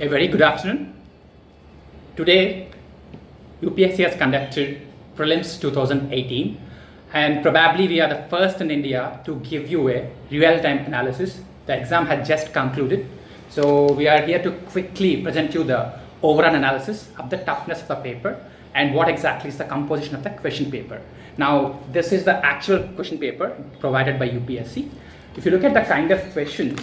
A very good afternoon. Today, UPSC has conducted Prelims 2018, and probably we are the first in India to give you a real-time analysis. The exam had just concluded, so we are here to quickly present you the overall analysis of the toughness of the paper and what exactly is the composition of the question paper. Now, this is the actual question paper provided by UPSC. If you look at the kind of questions,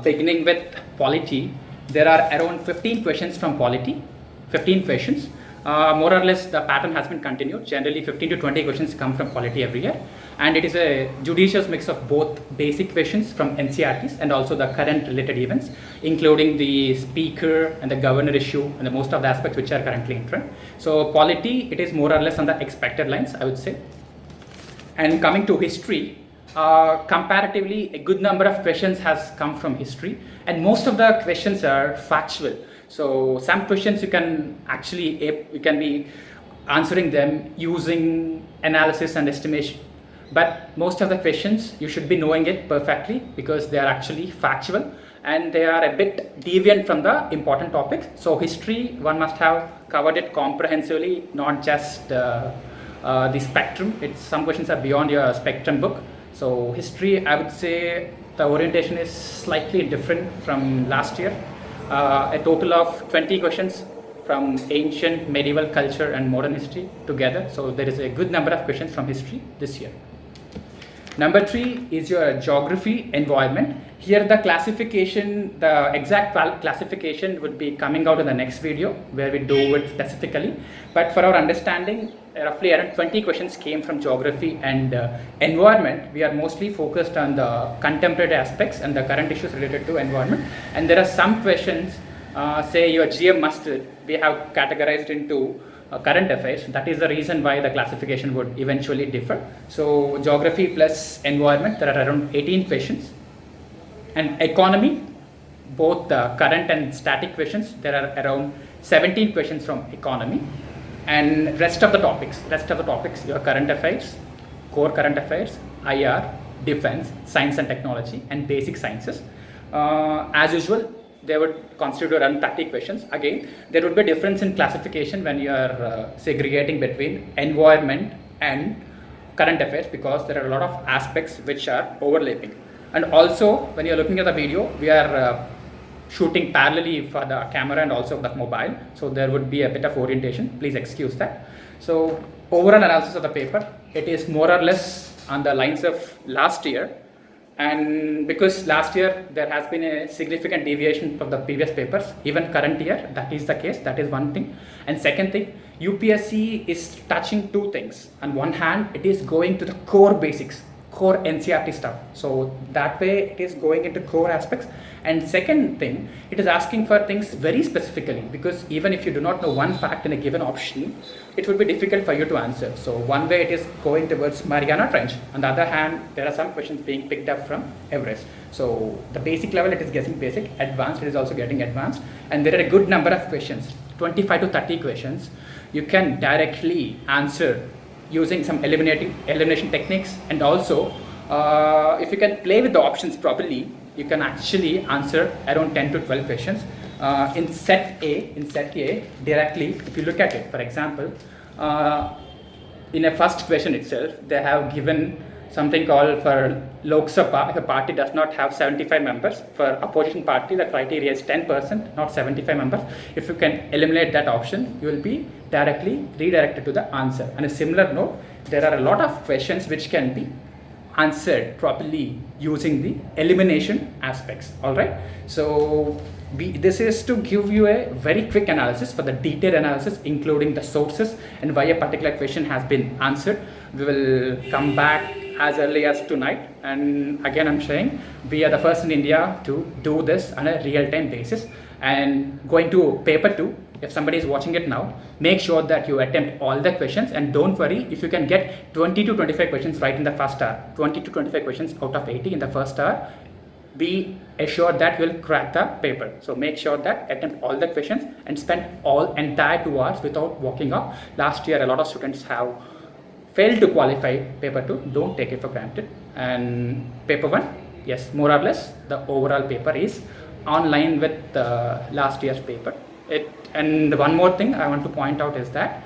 beginning with polity, there are around 15 questions from polity, 15 questions. More or less the pattern has been continued. Generally 15 to 20 questions come from polity every year, and it is a judicious mix of both basic questions from NCERTs and also the current related events, including the speaker and the governor issue and the most of the aspects which are currently in trend. So polity, it is more or less on the expected lines, I would say. And coming to history, comparatively a good number of questions has come from history, and most of the questions are factual. So some questions you can be answering them using analysis and estimation, but most of the questions you should be knowing it perfectly because they are actually factual and they are a bit deviant from the important topics. So history, one must have covered it comprehensively, not just the spectrum. Some questions are beyond your spectrum book. So history, I would say the orientation is slightly different from last year. A total of 20 questions from ancient, medieval culture and modern history together. So there is a good number of questions from history this year. Number 3 is your geography environment. Here the classification, the exact classification would be coming out in the next video where we do it specifically. But for our understanding, roughly around 20 questions came from geography and environment. We are mostly focused on the contemporary aspects and the current issues related to environment. And there are some questions, say your GM mustard, we have categorized into current affairs. That is the reason why the classification would eventually differ. So geography plus environment, there are around 18 questions. And economy, both the current and static questions, there are around 17 questions from economy. And rest of the topics, your current affairs, core current affairs, IR, defense, science and technology, and basic sciences. As usual, they would constitute around 30 questions. Again, there would be a difference in classification when you are segregating between environment and current affairs because there are a lot of aspects which are overlapping. And also, when you're looking at the video, we are shooting parallelly for the camera and also the mobile, so there would be a bit of orientation. Please excuse that. So overall analysis of the paper, it is more or less on the lines of last year, and because last year there has been a significant deviation from the previous papers, even current year that is the case. That is one thing. And second thing, UPSC is touching two things. On one hand, it is going to the core basics, core NCERT stuff, so that way it is going into core aspects. And second thing, it is asking for things very specifically, because even if you do not know one fact in a given option, it would be difficult for you to answer. So one way it is going towards Mariana Trench. On the other hand, there are some questions being picked up from Everest. So the basic level, it is getting basic. Advanced, it is also getting advanced. And there are a good number of questions, 25 to 30 questions. You can directly answer using some elimination techniques, and also if you can play with the options properly, you can actually answer around 10 to 12 questions in set A directly. If you look at it, for example, in a first question itself, they have given something called for Lok Sabha, if a party does not have 75 members. For opposition party, the criteria is 10%, not 75 members. If you can eliminate that option, you will be directly redirected to the answer. On a similar note, there are a lot of questions which can be answered properly using the elimination aspects. All right. So this is to give you a very quick analysis for the detailed analysis, including the sources and why a particular question has been answered. We will come back as early as tonight, and again I'm saying we are the first in India to do this on a real-time basis. And going to paper 2, if somebody is watching it now, make sure that you attempt all the questions, and don't worry if you can get 20 to 25 questions right in the first hour. 20 to 25 questions out of 80 in the first hour, be assured that you will crack the paper. So make sure that attempt all the questions and spend all entire 2 hours without walking off. Last year a lot of students have failed to qualify paper 2. Don't take it for granted. And paper 1, yes, more or less the overall paper is online with last year's paper. And one more thing I want to point out is that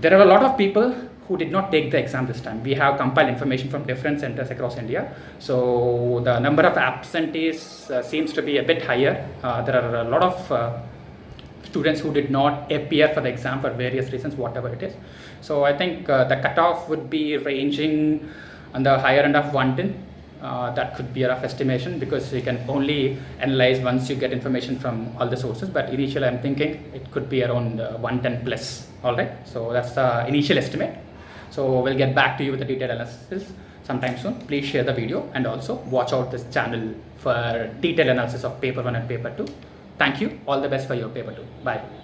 there are a lot of people who did not take the exam this time. We have compiled information from different centers across India. So the number of absentees seems to be a bit higher. There are a lot of students who did not appear for the exam for various reasons, whatever it is. So I think the cutoff would be ranging on the higher end of 110. That could be a rough estimation because you can only analyze once you get information from all the sources. But initially I'm thinking it could be around 110 plus. All right. So that's the initial estimate. So we'll get back to you with the detailed analysis sometime soon. Please share the video and also watch out this channel for detailed analysis of paper 1 and paper 2. Thank you. All the best for your paper 2. Bye.